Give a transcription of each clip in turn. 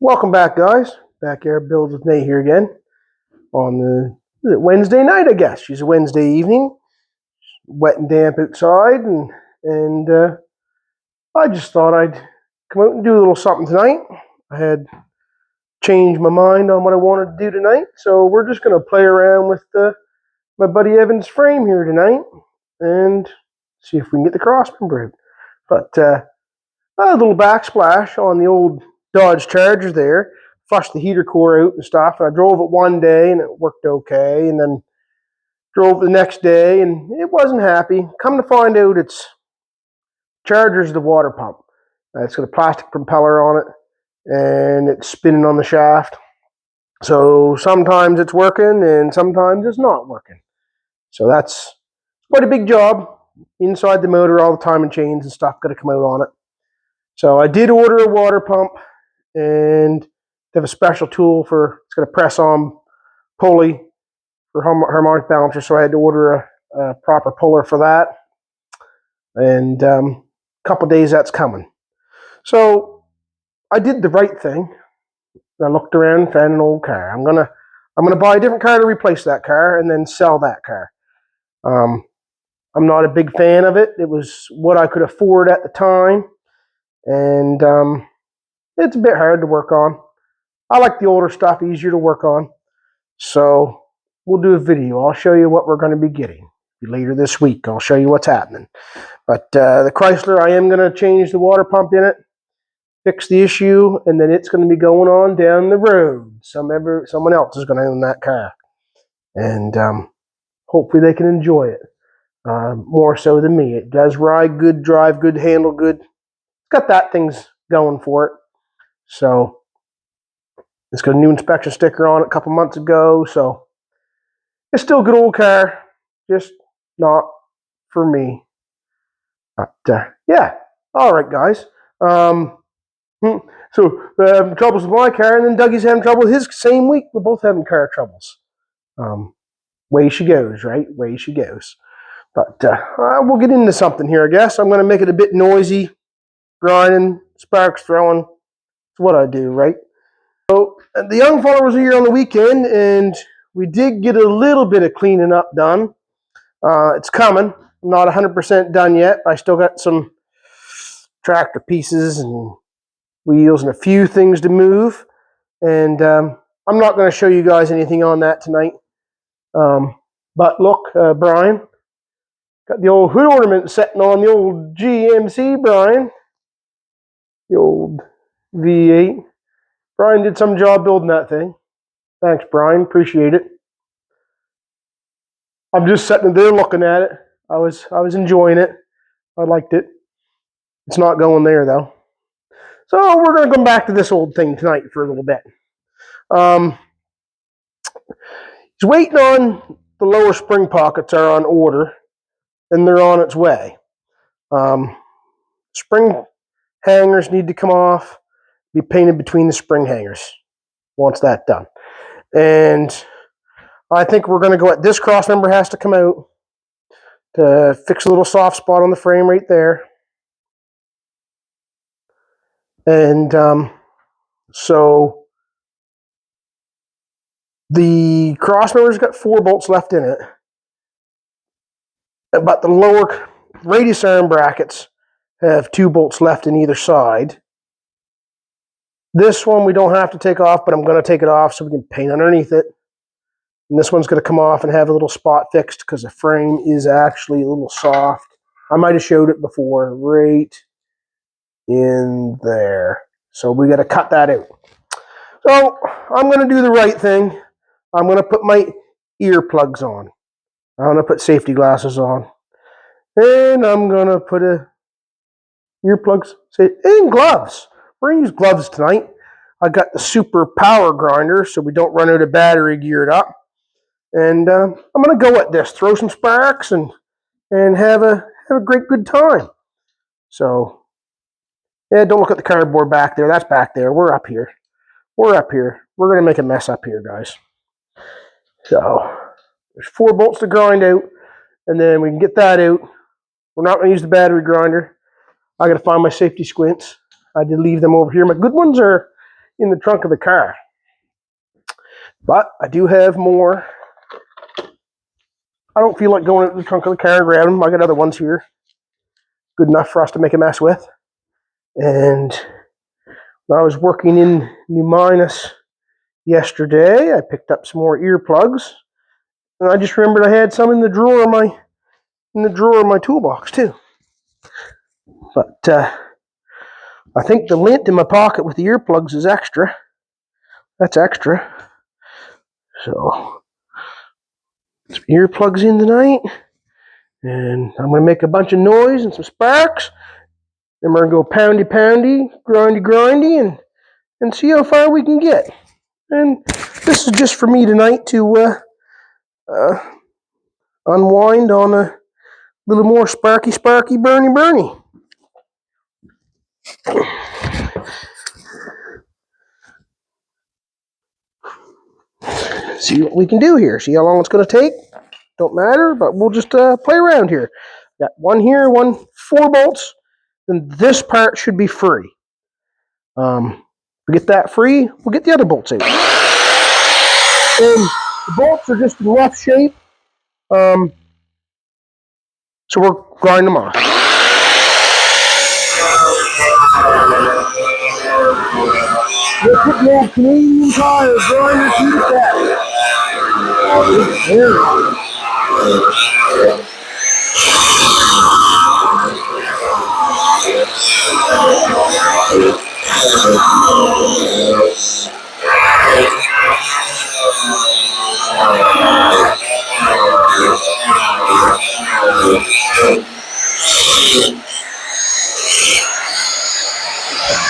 Welcome back, guys. Backyard Builds with Nate here again on the Wednesday night, I guess. It's a Wednesday evening, wet and damp outside, and I just thought I'd come out and do a little something tonight. I had changed my mind on what I wanted to do tonight, so we're just going to play around with my buddy Evan's frame here tonight and see if we can get the crossmember out. But a little backsplash on the old Dodge Charger there. Flushed the heater core out and stuff. And I drove it one day and it worked okay. And then drove it the next day and it wasn't happy. Come to find out, it's Charger's the water pump. It's got a plastic propeller on it and it's spinning on the shaft. So sometimes it's working and sometimes it's not working. So that's quite a big job. Inside the motor, all the timing chains and stuff got to come out on it. So I did order a water pump, and they have a special tool for, it's got a press-on pulley for harmonic balancer, so I had to order a proper puller for that. And a couple days that's coming. So I did the right thing. I looked around, found an old car. I'm gonna buy a different car to replace that car, and then sell that car. I'm not a big fan of it. It was what I could afford at the time. And it's a bit hard to work on. I like the older stuff, easier to work on. So we'll do a video. I'll show you what we're going to be getting later this week. I'll show you what's happening. But the Chrysler, I am going to change the water pump in it, fix the issue, and then it's going to be going on down the road. Someone else is going to own that car. And hopefully they can enjoy it more so than me. It does ride good, drive good, handle good. Got that thing's going for it. So it's got a new inspection sticker on it a couple months ago. So it's still a good old car, just not for me. But yeah, all right, guys. So having troubles with my car, and then Dougie's having trouble with his same week. We're both having car troubles. Way she goes, right? Way she goes. But we'll get into something here, I guess. I'm going to make it a bit noisy. Grinding, sparks throwing. It's what I do, right? So the young fella was here on the weekend, and we did get a little bit of cleaning up done. It's coming. I'm not 100% done yet. I still got some tractor pieces and wheels and a few things to move. And I'm not going to show you guys anything on that tonight. But look, Brian, got the old hood ornament setting on the old GMC, Brian. The old V8. Brian did some job building that thing. Thanks, Brian. Appreciate it. I'm just sitting there looking at it. I was enjoying it. I liked it. It's not going there, though. So we're going to come back to this old thing tonight for a little bit. He's waiting on the lower spring pockets are on order, and they're on its way. Spring hangers need to come off, be painted between the spring hangers once that's done. And I think we're going to go at this cross member has to come out to fix a little soft spot on the frame right there. And so the cross member's got 4 bolts left in it, but the lower radius arm brackets have 2 bolts left in either side. This one we don't have to take off, but I'm going to take it off so we can paint underneath it. And this one's going to come off and have a little spot fixed because the frame is actually a little soft. I might have showed it before, right in there. So we got to cut that out. So I'm going to do the right thing. I'm going to put my earplugs on. I'm going to put safety glasses on. And I'm going to put earplugs and gloves. We're going to use gloves tonight. I got the super power grinder so we don't run out of battery geared up. And I'm going to go at this, throw some sparks and have a great good time. So, yeah, don't look at the cardboard back there. That's back there. We're up here. We're up here. We're going to make a mess up here, guys. So, there's 4 bolts to grind out, and then we can get that out. We're not going to use the battery grinder. I got to find my safety squints. I did leave them over here. My good ones are in the trunk of the car. But I do have more. I don't feel like going into the trunk of the car and grabbing them. I got other ones here. Good enough for us to make a mess with. And when I was working in New Minas yesterday, I picked up some more earplugs. And I just remembered I had some in the drawer of my toolbox too. But I think the lint in my pocket with the earplugs is extra. That's extra. So some earplugs in tonight. And I'm going to make a bunch of noise and some sparks. Then we're going to go poundy, grindy, and see how far we can get. And this is just for me tonight to unwind on a little more sparky, burny. See what we can do here. See how long it's going to take. Don't matter, but we'll just play around here. Got one here, 4 bolts. Then this part should be free. We get that free, we'll get the other bolts out. And the bolts are just in rough shape. So we'll grind them off. We'll put the old Canadian Tire grinder to the tap. There we go.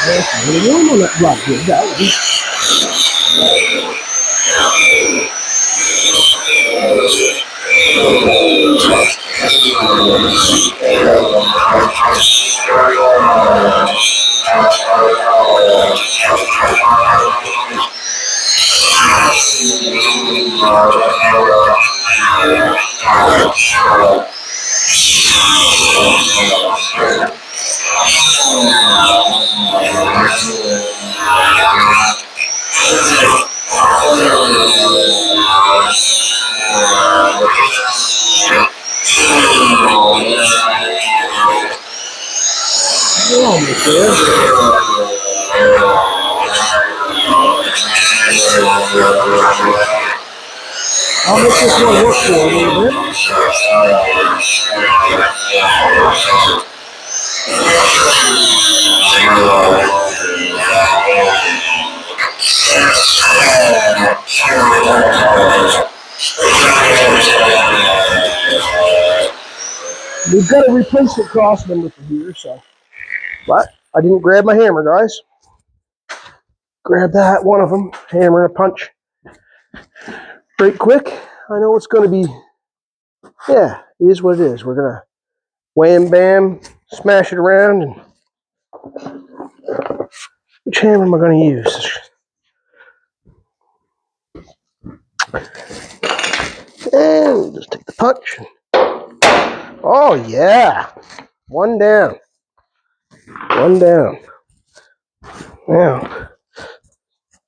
That's really warm on that block here, that one. Almost there. I'll make this one work for a little bit. We've got a replacement cross member for here, so. But I didn't grab my hammer, guys. Grab that, one of them, hammer and a punch. Right quick. I know it's going to be, yeah, it is what it is. We're going to wham, bam, smash it around. And which hammer am I going to use? And we'll just take the punch. Oh, yeah. One down. Now,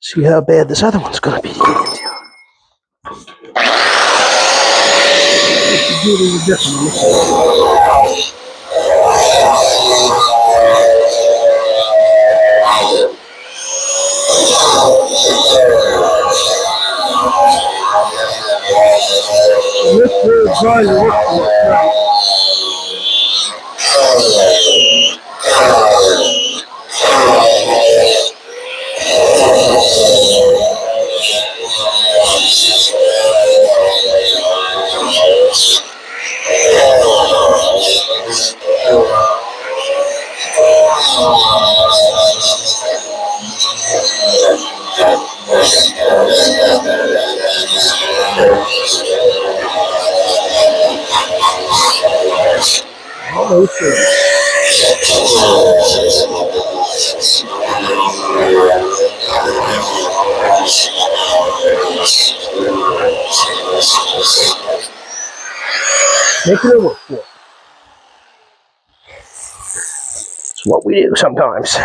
see how bad this other one's going to be to get into. Do it in a different one. This bird trying to look for it. Almost there. Making it work for it. It's what we do sometimes.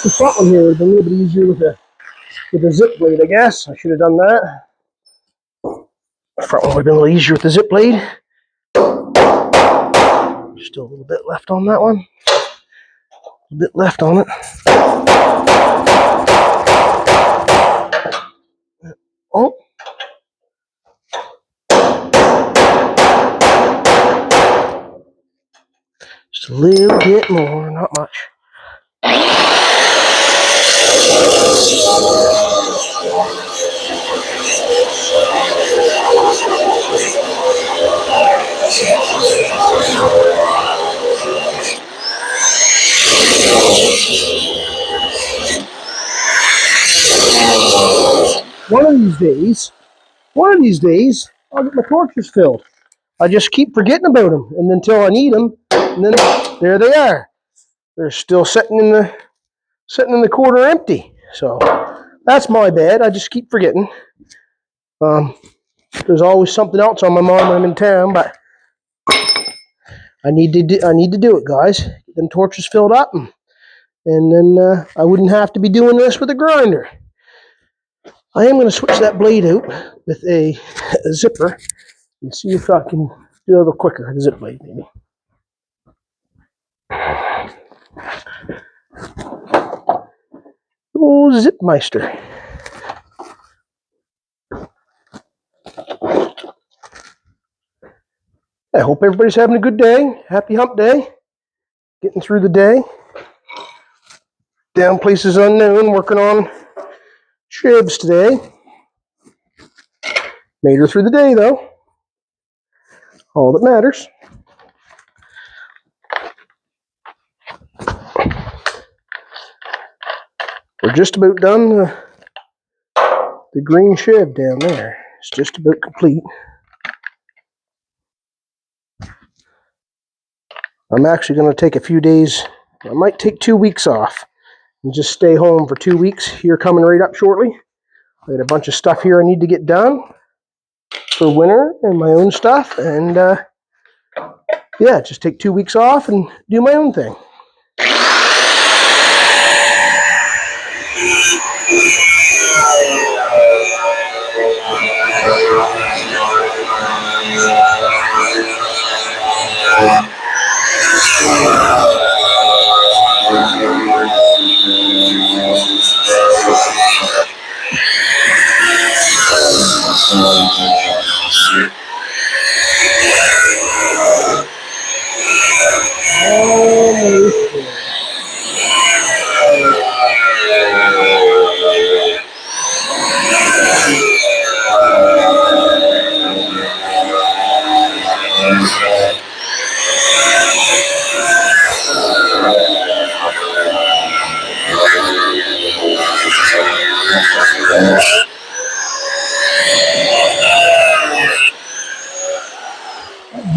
guess the front one here would have been a little bit easier with a zip blade, I guess. I should have done that. The front one would have been a little easier with the zip blade. Still a little bit left on that one. A bit left on it. Oh. Just a little bit more, not much. One of these days, I'll get my torches filled. I just keep forgetting about them, and until I need them, and then there they are. They're still sitting in the corner empty. So that's my bad. I just keep forgetting. There's always something else on my mind when I'm in town, but I need to do it, guys. Get them torches filled up, and then I wouldn't have to be doing this with a grinder. I am going to switch that blade out with a zipper and see if I can do a little quicker. The zip blade, maybe. Oh, Zipmeister. I hope everybody's having a good day. Happy hump day. Getting through the day. Down places unknown, working on shibs today. Made her through the day, though. All that matters. We're just about done the green shib down there. It's just about complete. I'm actually going to take a few days. I might take 2 weeks off and just stay home for 2 weeks. Here coming right up shortly. I got a bunch of stuff here I need to get done for winter and my own stuff. And yeah, just take 2 weeks off and do my own thing.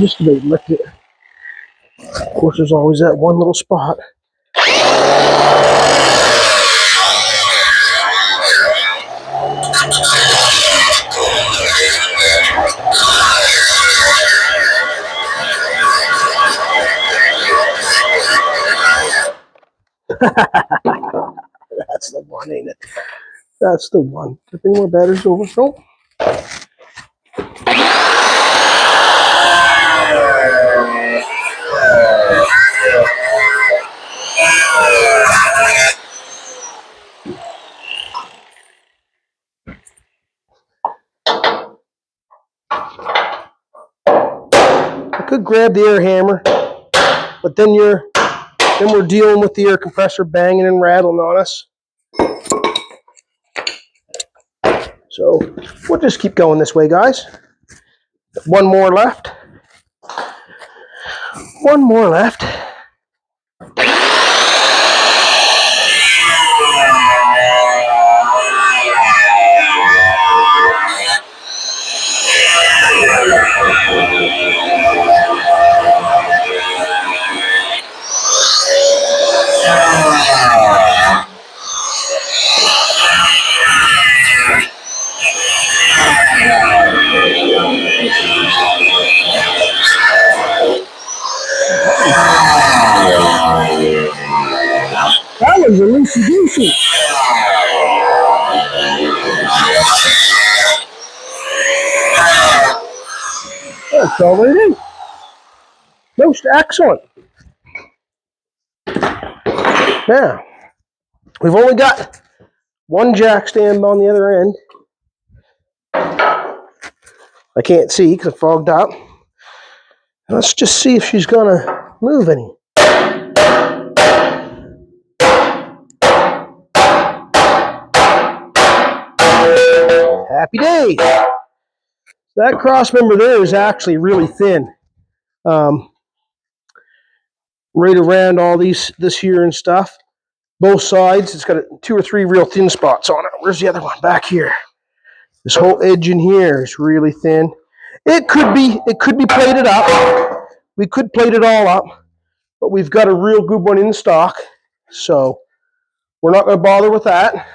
Just about licked it. Of course, there's always that one little spot. That's the one, ain't it? That's the one. Any more batteries over? No. I could grab the air hammer, but then we're dealing with the air compressor banging and rattling on us. So we'll just keep going this way, guys. One more left. One more left. fell right in. Most excellent. Now, we've only got one jack stand on the other end. I can't see because it's fogged up. Let's just see if she's going to move any. Happy days. That cross member there is actually really thin. Right around all this here and stuff. Both sides, it's got 2 or 3 real thin spots on it. Where's the other one? Back here. This whole edge in here is really thin. It could be plated up. We could plate it all up, but we've got a real good one in stock, so we're not going to bother with that.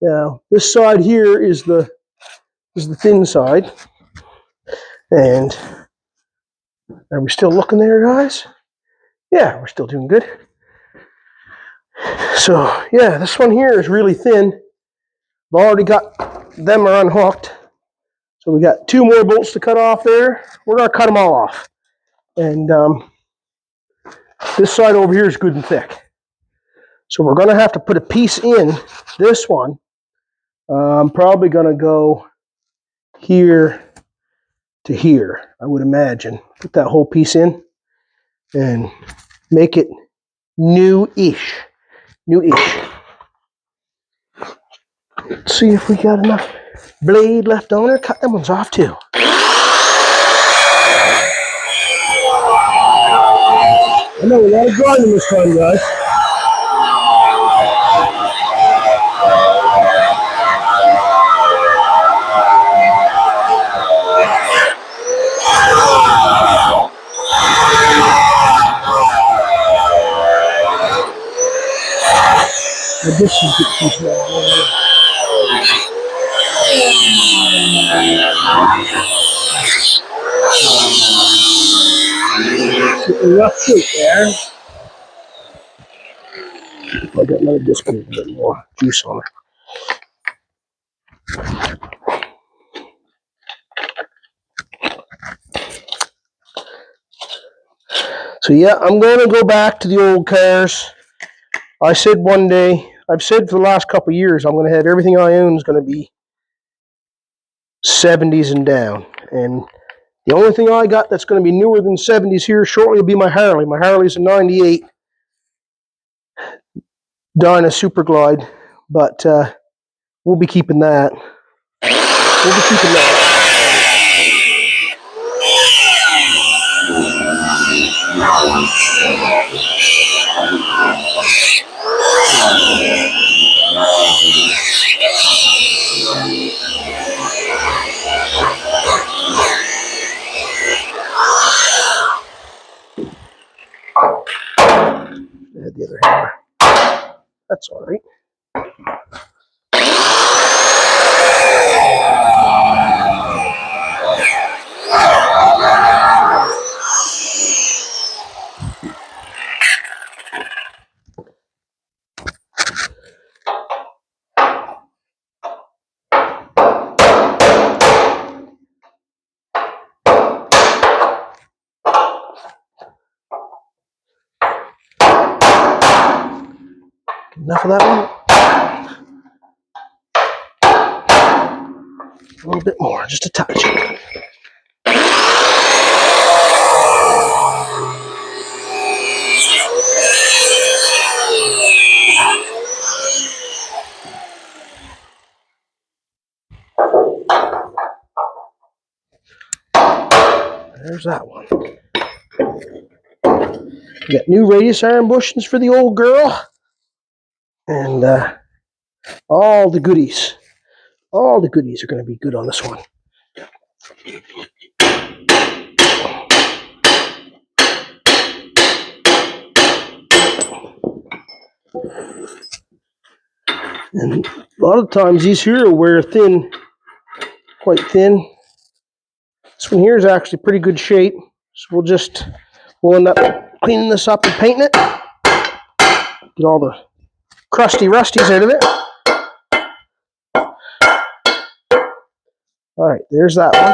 Now, this side here is the thin side, and are we still looking there, guys? Yeah, we're still doing good. So, yeah, this one here is really thin. I've already got them unhooked. So we got 2 more bolts to cut off there. We're going to cut them all off. And this side over here is good and thick. So we're going to have to put a piece in this one. I'm probably going to go here to here, I would imagine. Put that whole piece in and make it new-ish. New-ish. Let's see if we got enough blade left on her. Cut them ones off too. I know a lot of grinding this time, guys. This is the piece a rough shape there. I got another disc with a bit more juice on it. So yeah, I'm going to go back to the old cars. I said one day, I've said for the last couple of years, I'm going to have everything I own is going to be 70s and down. And the only thing I got that's going to be newer than 70s here shortly will be my Harley. My Harley's a 98 Dyna Super Glide, but we'll be keeping that. Add the other hammer. That's all right. Enough of that one. A little bit more, just a touch. There's that one. We got new radius iron bushings for the old girl. And all the goodies. All the goodies are going to be good on this one. And a lot of times these here will wear thin, quite thin. This one here is actually pretty good shape. So we'll end up cleaning this up and painting it. Get all the crusty rusties out of it. All right, there's that one.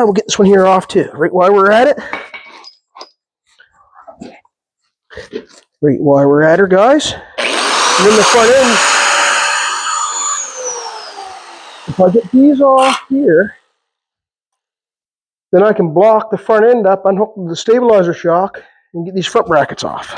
We'll get this one here off too. Right while we're at it. Right while we're at her, guys. And then the front end. If I get these off here, then I can block the front end up, unhook the stabilizer shock, and get these front brackets off.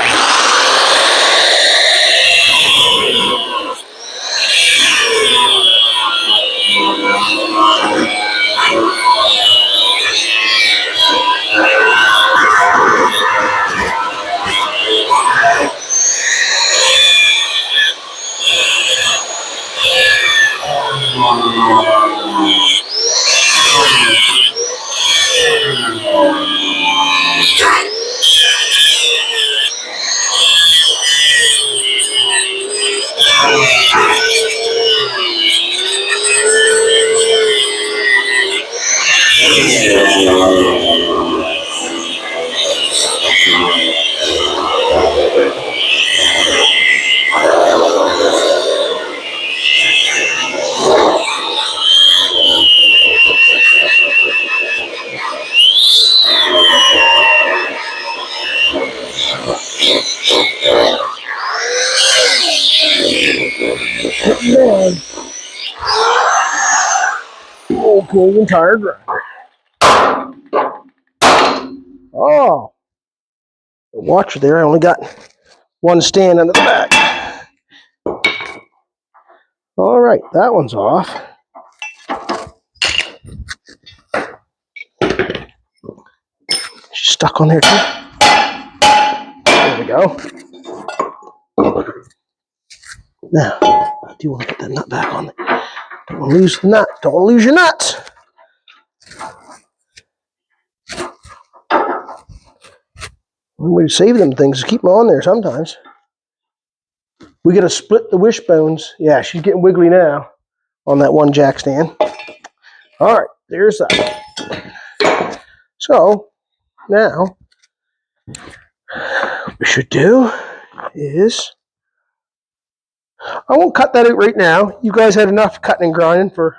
Pull the entire grinder. Oh, watch it there. I only got one stand under the back. All right, that one's off. She's stuck on there too. There we go. Now, I do want to put that nut back on there. Don't want to lose the nut. Don't want to lose your nuts. One way to save them things is keep them on there sometimes. We got to split the wishbones. Yeah, she's getting wiggly now on that one jack stand. All right, there's that. So, now, what we should do is, I won't cut that out right now. You guys had enough cutting and grinding for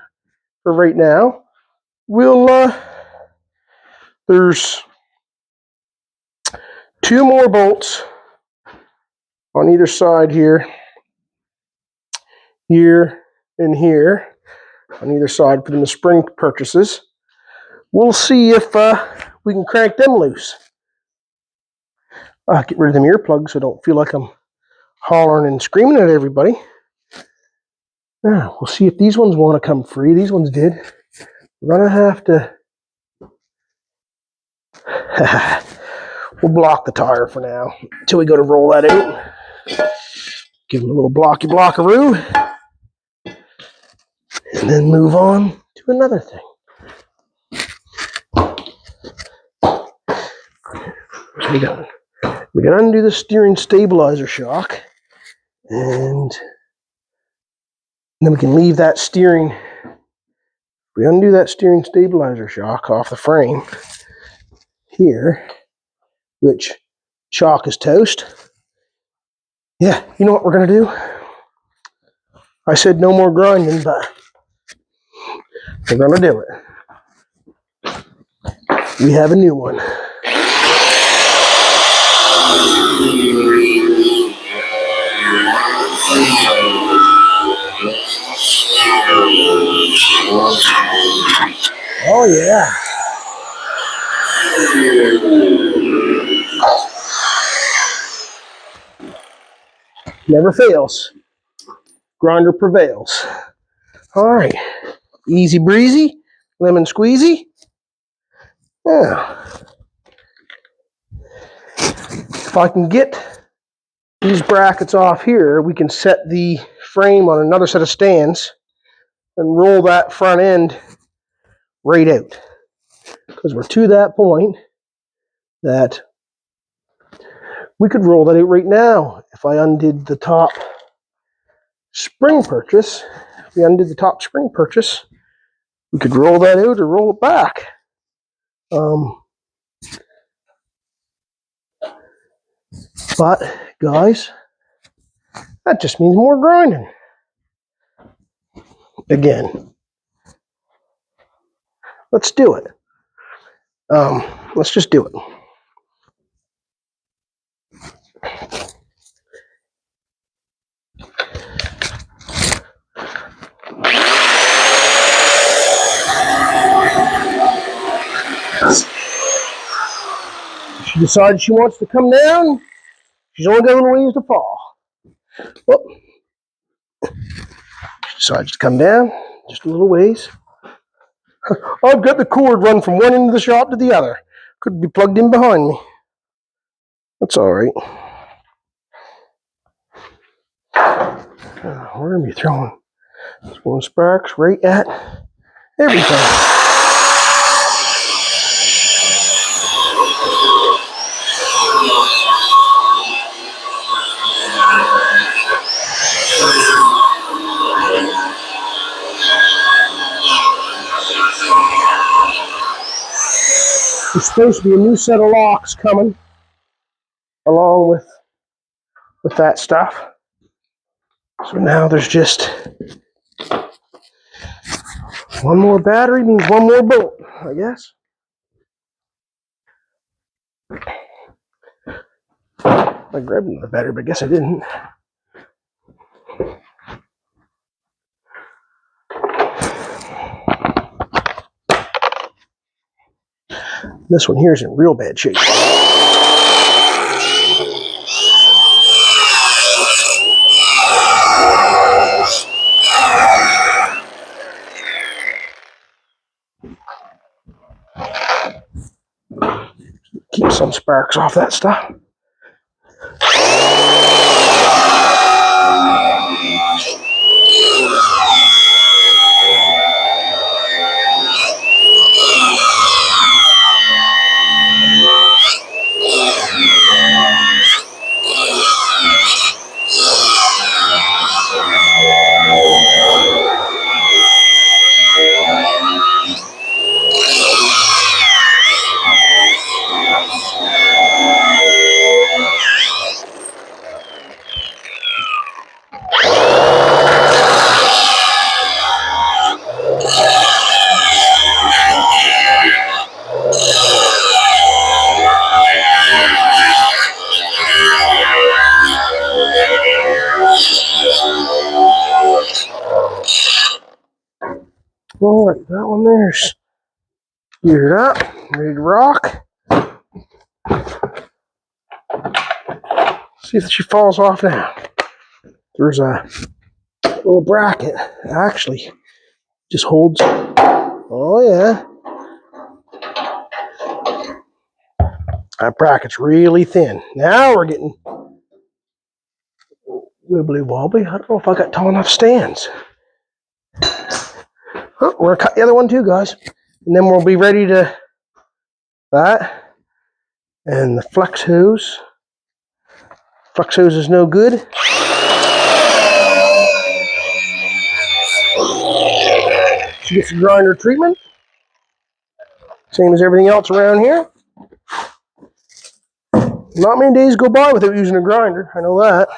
right now. We'll, there's 2 more bolts on either side here, and here, on either side for the spring purchases. We'll see if we can crank them loose. Get rid of them earplugs so I don't feel like I'm hollering and screaming at everybody. Now, we'll see if these ones want to come free. These ones did. We're going to have to... We'll block the tire for now until we go to roll that out. Give them a little blockaroo. And then move on to another thing. So we got to undo the steering stabilizer shock. And then we can leave that steering... We undo that steering stabilizer shock off the frame here, which shock is toast. Yeah, you know what we're going to do? I said no more grinding, but we're going to do it. We have a new one. Oh, yeah. Never fails. Grinder prevails. All right. Easy breezy. Lemon squeezy. Yeah. If I can get these brackets off here, we can set the frame on another set of stands and roll that front end right out. Because we're to that point that we could roll that out right now. If I undid the top spring purchase, we could roll that out or roll it back. But, guys, that just means more grinding. Again, Let's do it. Let's just do it. She decided she wants to come down. She's only got a little ways to fall. Well, she decides to come down just a little ways. I've got the cord run from one end of the shop to the other. Could be plugged in behind me. That's all right. We're going to be throwing sparks right at everything. There's supposed to be a new set of locks coming along with that stuff. So now there's just one more battery means one more bolt, I guess. I grabbed another battery, but I guess I didn't. This one here is in real bad shape. Keep some sparks off that stuff. All right, that one there's geared up, ready to rock. See if she falls off now. There's a little bracket that actually just holds. Oh yeah. That bracket's really thin. Now we're getting wibbly wobbly. I don't know if I got tall enough stands. Oh, we're gonna cut the other one too, guys. And then we'll be ready to that. And the flex hose. Flex hose is no good. She gets a grinder treatment. Same as everything else around here. Not many days go by without using a grinder. I know that.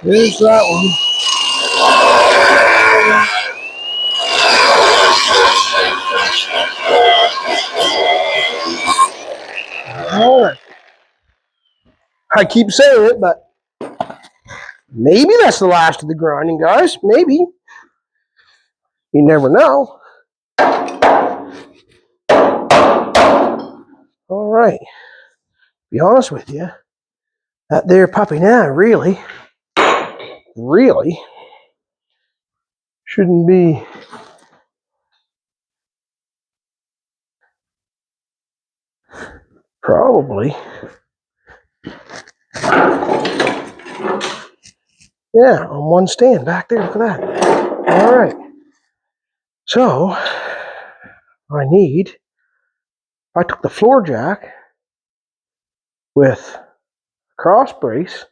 There's that one. All right. I keep saying it, but maybe that's the last of the grinding, guys. Maybe. You never know. All right. Be honest with you, that there puppy now really shouldn't be probably. Yeah, on one stand back there. Look at that. All right. So I took the floor jack with a cross brace.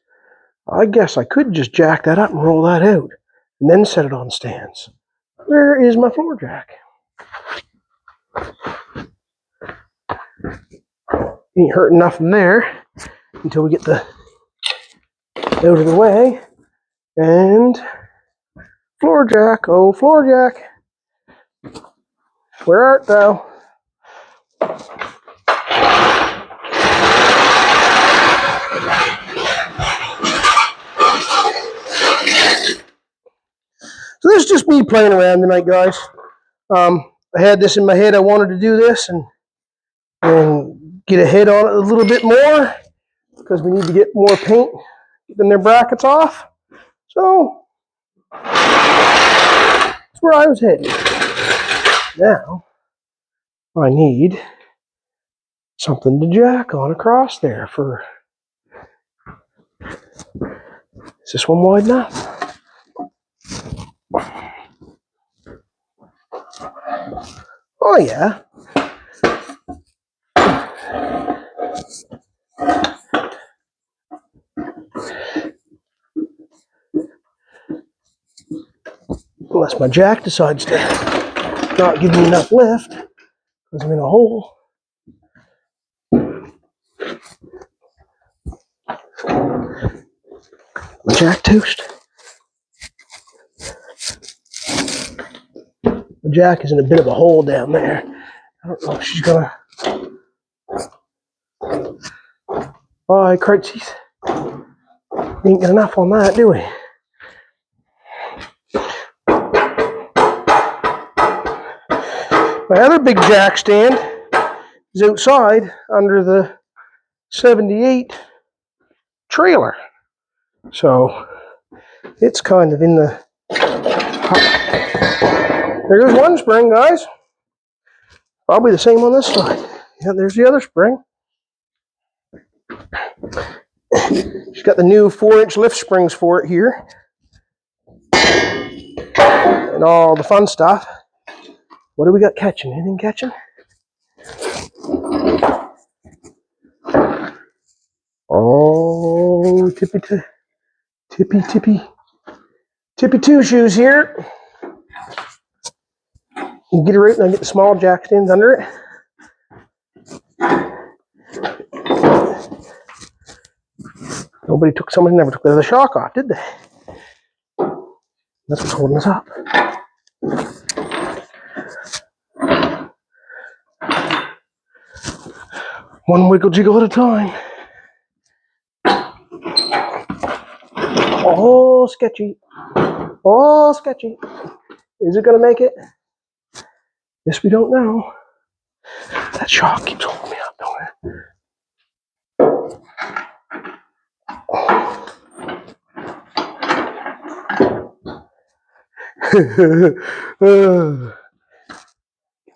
I guess I could just jack that up and roll that out and then set it on stands. Where is my floor jack? Ain't hurting nothing there until we get the out of the way. And floor jack, oh floor jack, where art thou? So this is just me playing around tonight, guys. I had this in my head. I wanted to do this and get a head on it a little bit more because we need to get more paint, getting their brackets off. So that's where I was heading. Now I need something to jack on across there for. Is this one wide enough? Oh yeah. Unless my jack decides to not give me enough lift because I'm in a hole. My jack toast. The jack is in a bit of a hole down there. I don't know if she's gonna. Oh, critsies. We ain't got enough on that, do we? My other big jack stand is outside under the 78 trailer. So it's kind of in the. There goes one spring, guys. Probably the same on this side. Yeah, there's the other spring. She's got the new 4-inch lift springs for it here. And all the fun stuff. What do we got catching? Anything catching? Oh, tippy two shoes here. You get it right and I get the small jack stands under it. Somebody never took the shock off, did they? That's what's holding us up. One wiggle jiggle at a time. Oh, sketchy. Oh, sketchy. Is it going to make it? This we don't know. That shock keeps holding me up, don't it?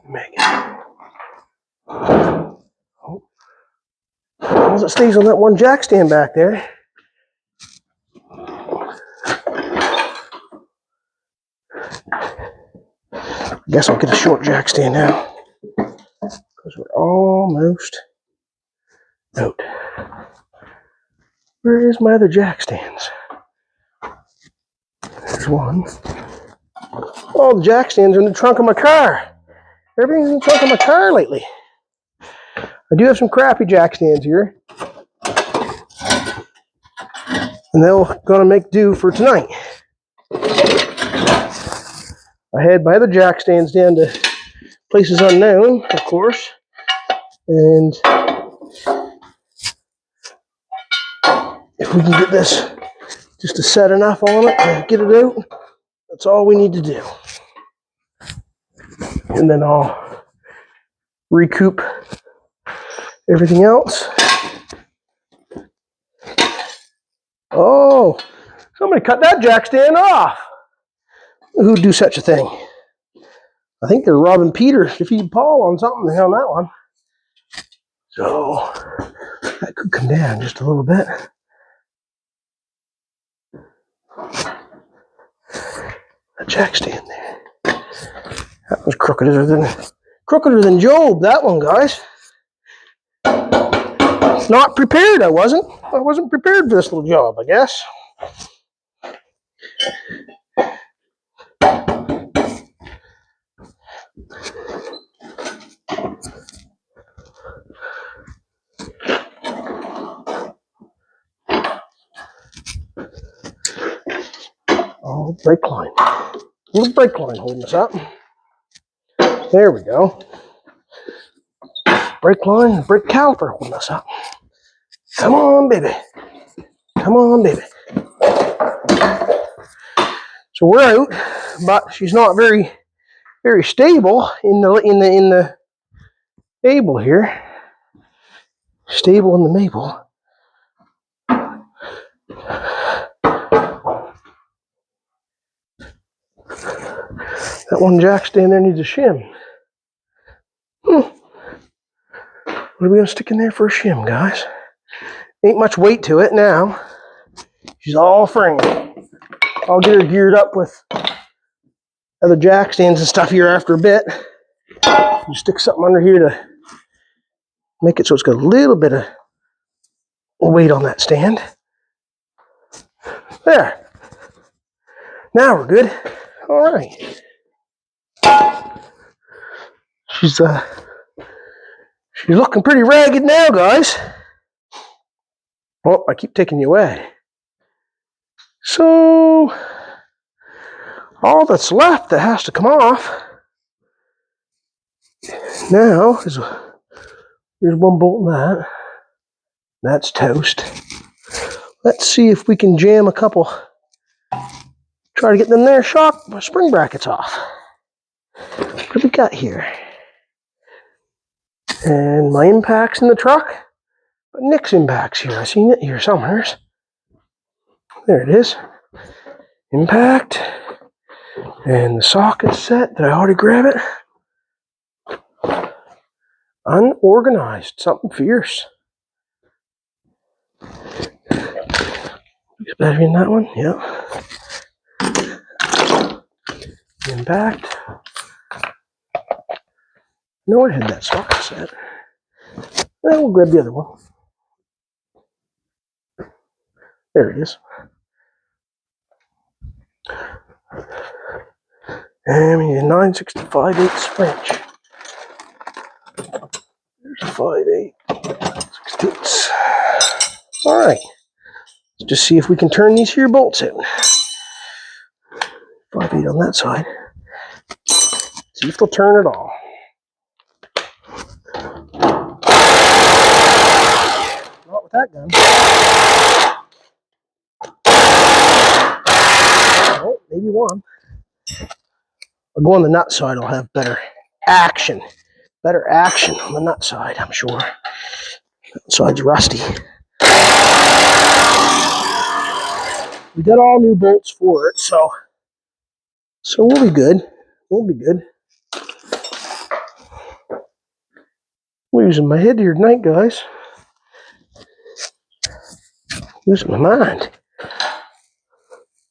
Make it. Oh. As long as it stays on that one jack stand back there. I guess I'll get a short jack stand now. Because we're almost out. Where is my other jack stands? There's one. Oh, the jack stands are in the trunk of my car. Everything's in the trunk of my car lately. I do have some crappy jack stands here. And they're gonna make do for tonight. I had my other jack stands down to places unknown, of course. And if we can get this just to set enough on it to get it out, that's all we need to do. And then I'll recoup Everything else. Oh, somebody cut that jack stand off. Who'd do such a thing? I think they're robbing Peter to feed Paul on something on that one. So that could come down just a little bit. That jack stand there. That was crookeder than Job, that one, guys. Not prepared, I wasn't. I wasn't prepared for this little job, I guess. Oh, brake line. Little brake line holding us up. There we go. Brake line, brake caliper holding us up. Come on, baby. Come on, baby. So we're out, but she's not very stable in the Able here. Stable in the maple. That one jack stand there needs a shim. What are we going to stick in there for a shim, guys? Ain't much weight to it now. She's all frame. I'll get her geared up with other jack stands and stuff here after a bit. You stick something under here to make it so it's got a little bit of weight on that stand. There. Now we're good. All right. She's looking pretty ragged now, guys. Oh, I keep taking you away. So all that's left that has to come off now is here's one bolt in that. That's toast. Let's see if we can jam a couple. Try to get them there spring brackets off. What do we got here? And my impact's in the truck. But Nick's impact's here. I seen it here somewhere. There it is. Impact. And the socket's set. Did I already grab it? Unorganized. Something fierce. Is battery in that one? Yeah. Impact. No, I had that socket set. Then we'll grab the other one. There it is. And we need a 9/65/8 wrench. There's a 5/8/16. All right. Let's just see if we can turn these here bolts out. 5/8 on that side. See if they'll turn at all. Not with that gun. Oh, maybe one. I'll go on the nut side. I'll have better action. Better action on the nut side, I'm sure. That side's rusty. We got all new bolts for it, so we'll be good. We'll be good. Losing my head here tonight, guys. Losing my mind.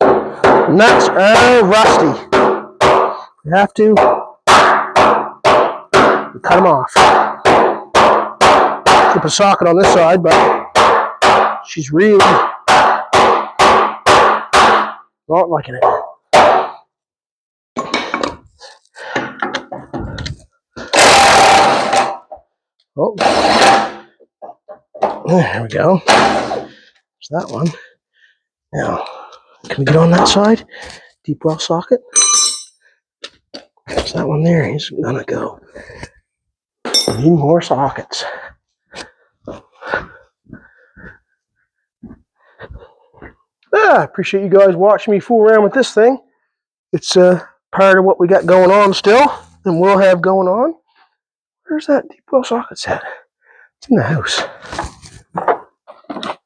Nuts are rusty. We have to cut them off. Keep a socket on this side, but she's really not liking it. Oh, there we go. There's that one. Now, can we get on that side? Deep well socket. There's that one there. He's gonna go. We need more sockets. I appreciate you guys watching me fool around with this thing. It's part of what we got going on still, and we'll have going on. Where's that deep well socket set? It's in the house.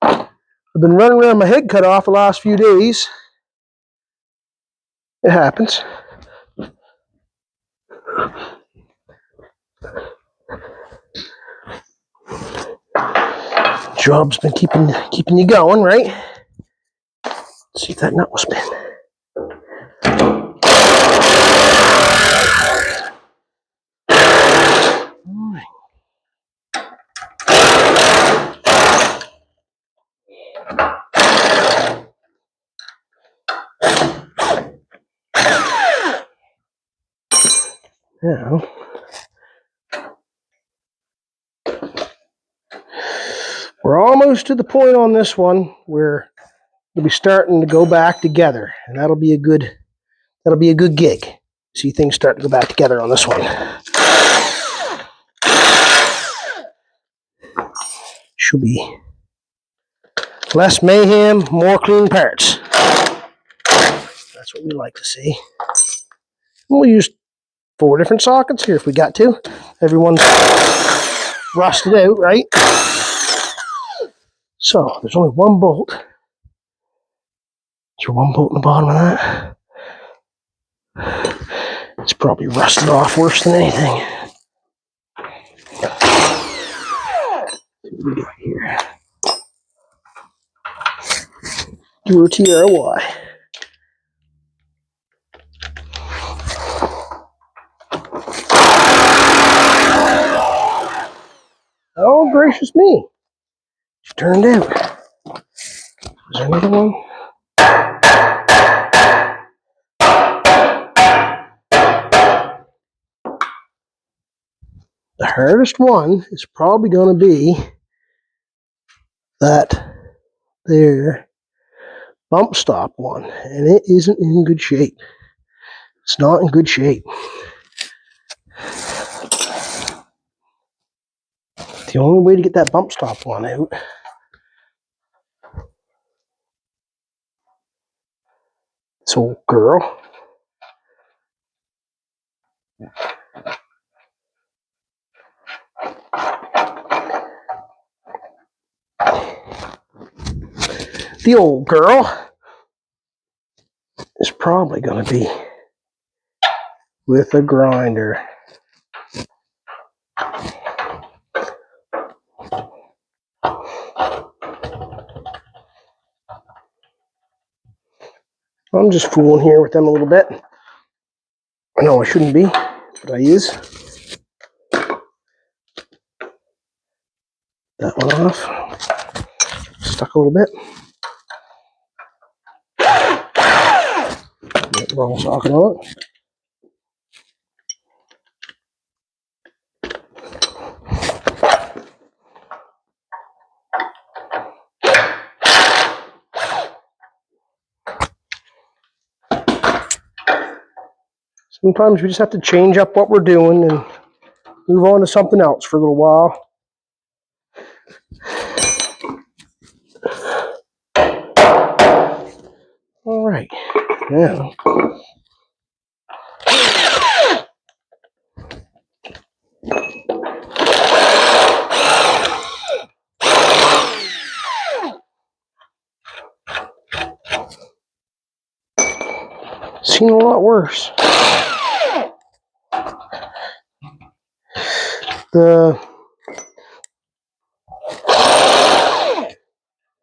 I've been running around my head cut off the last few days. It happens. Job's been keeping you going, right? Let's see if that nut will spin. All right. Now, we're almost to the point on this one where we'll be starting to go back together, and that'll be a good gig. See things start to go back together on this one. Should be less mayhem, more clean parts. That's what we like to see. We'll use 4 different sockets here if we got to. Everyone's rusted out, right? So there's only 1 bolt. Is there 1 bolt in the bottom of that? It's probably rusted off worse than anything. What do we got here? Do a TRY. Oh, gracious me. She turned out. Is there another one? The hardest one is probably going to be that there bump stop one, and it isn't in good shape. It's not in good shape. The only way to get that bump stop one out this old girl is probably going to be with a grinder. I'm just fooling here with them a little bit. I know I shouldn't be, but I is. That one off. Stuck a little bit. Get the wrong socket on it. Sometimes we just have to change up what we're doing and move on to something else for a little while. All right, now seen a lot worse. The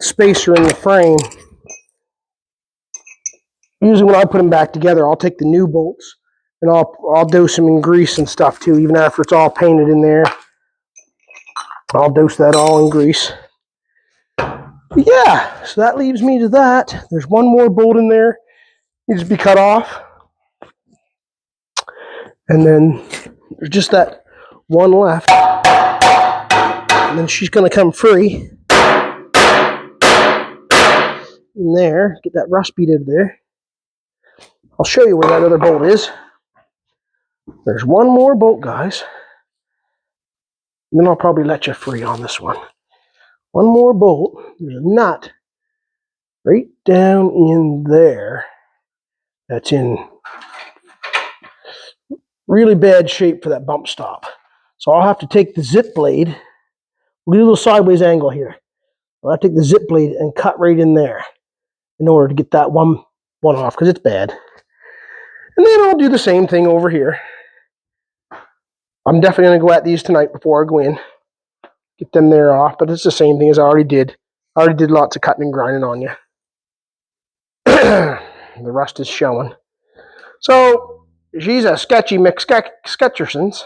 spacer in the frame, usually when I put them back together, I'll take the new bolts and I'll dose them in grease and stuff too, even after it's all painted in there. I'll dose that all in grease. But yeah, so that leaves me to that. There's 1 more bolt in there, needs to be cut off. And then there's just that 1 left. And then she's going to come free in there. Get that rust bead out of there. I'll show you where that other bolt is. There's 1 more bolt, guys. And then I'll probably let you free on this one. 1 more bolt. There's a nut right down in there that's in really bad shape for that bump stop. So I'll have to take the zip blade, we'll do a little sideways angle here. I'll take the zip blade and cut right in there in order to get that one off, because it's bad. And then I'll do the same thing over here. I'm definitely going to go at these tonight before I go in. Get them there off, but it's the same thing as I already did. I already did lots of cutting and grinding on you. The rust is showing. So, she's a sketchy Sketcherson's.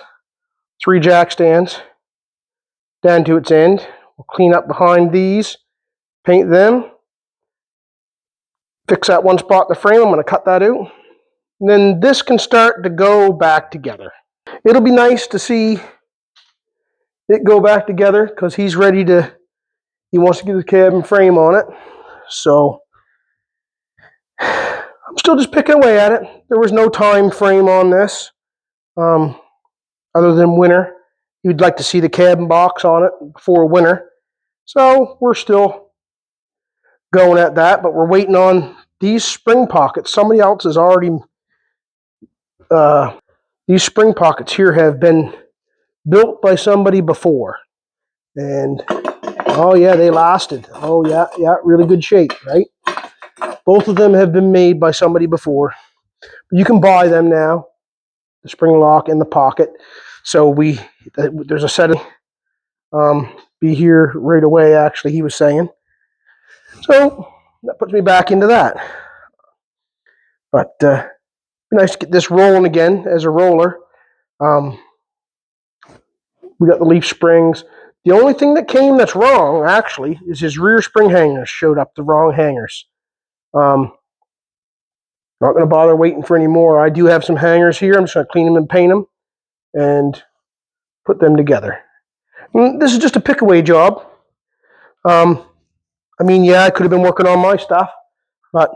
3 jack stands down to its end. We'll clean up behind these, paint them, fix that one spot in the frame. I'm going to cut that out. And then this can start to go back together. It'll be nice to see it go back together because he wants to get his cabin frame on it. So I'm still just picking away at it. There was no time frame on this other than winter. You'd like to see the cabin box on it before winter. So we're still going at that, but we're waiting on these spring pockets. Somebody else has already, these spring pockets here have been built by somebody before. And, oh yeah, they lasted. Oh yeah, really good shape, right? Both of them have been made by somebody before. You can buy them now, the spring lock and the pocket. So there's a set of, be here right away, actually, he was saying. So that puts me back into that. But be nice to get this rolling again as a roller. We got the leaf springs. The only thing that came that's wrong, actually, is his rear spring hangers showed up the wrong hangers. Not going to bother waiting for any more. I do have some hangers here. I'm just going to clean them and paint them and put them together. And this is just a pick away job. I mean, yeah, I could have been working on my stuff, but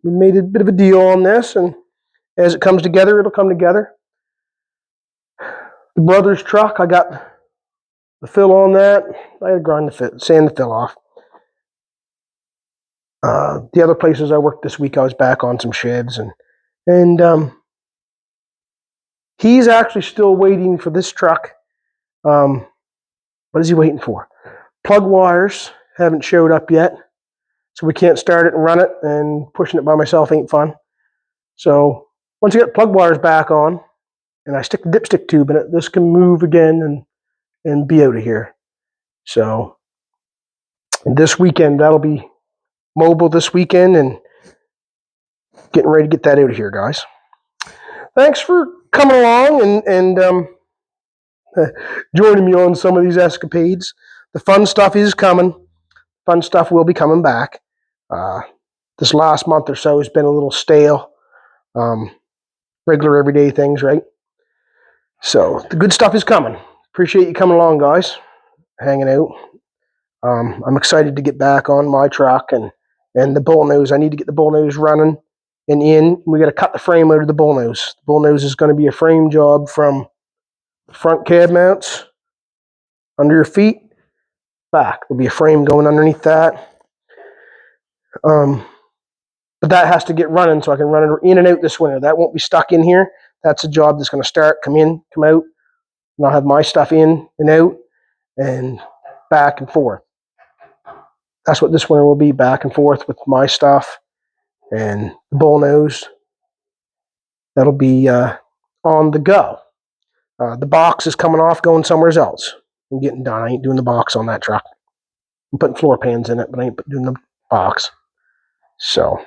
we made a bit of a deal on this, and as it comes together, it'll come together. The brother's truck, I got the fill on that. I had to grind sand the fill off. The other places I worked this week, I was back on some sheds, and he's actually still waiting for this truck. What is he waiting for? Plug wires haven't showed up yet, so we can't start it and run it, and pushing it by myself ain't fun. So once you get plug wires back on, and I stick the dipstick tube in it, this can move again and be out of here. So this weekend, that'll be mobile this weekend, and getting ready to get that out of here, guys. Thanks for coming along and joining me on some of these escapades. The fun stuff is coming. Fun stuff will be coming back. This last month or so has been a little stale. Regular everyday things, right? So the good stuff is coming. Appreciate you coming along, guys. Hanging out. I'm excited to get back on my truck and the bullnose. I need to get the bullnose running and in. We got to cut the frame out of the bullnose. The bullnose is going to be a frame job from the front cab mounts under your feet back. There'll be a frame going underneath that. But that has to get running so I can run it in and out this winter. That won't be stuck in here. That's a job that's going to start, come in, come out, and I'll have my stuff in and out and back and forth. That's what this winter will be, back and forth with my stuff and the bullnose. That'll be on the go. The box is coming off, going somewhere else and getting done. I ain't doing the box on that truck. I'm putting floor pans in it, but I ain't doing the box. So,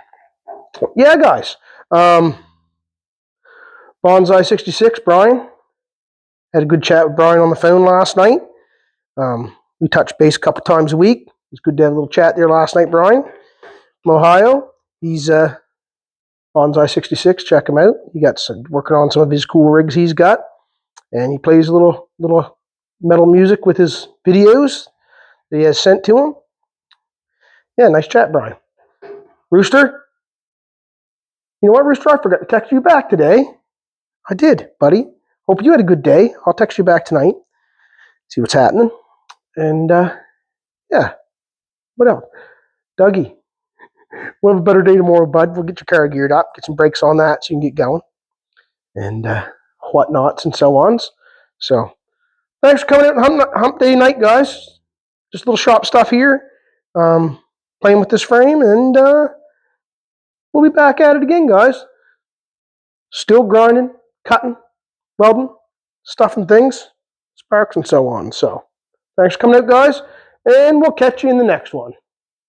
yeah, guys. Bonsai 66, Brian. Had a good chat with Brian on the phone last night. We touched base a couple times a week. It was good to have a little chat there last night, Brian. From Ohio. He's Bonsai 66. Check him out. He got working on some of his cool rigs he's got. And he plays a little metal music with his videos that he has sent to him. Yeah, nice chat, Brian. Rooster? You know what, Rooster? I forgot to text you back today. I did, buddy. Hope you had a good day. I'll text you back tonight. See what's happening. And, yeah. What else? Dougie. We'll have a better day tomorrow, bud. We'll get your car geared up, get some brakes on that so you can get going. And whatnots and so on. So, thanks for coming out on hump day night, guys. just little shop stuff here, playing with this frame, and we'll be back at it again, guys. Still grinding, cutting, welding, stuffing things, sparks, and so on. So, thanks for coming out, guys, and we'll catch you in the next one.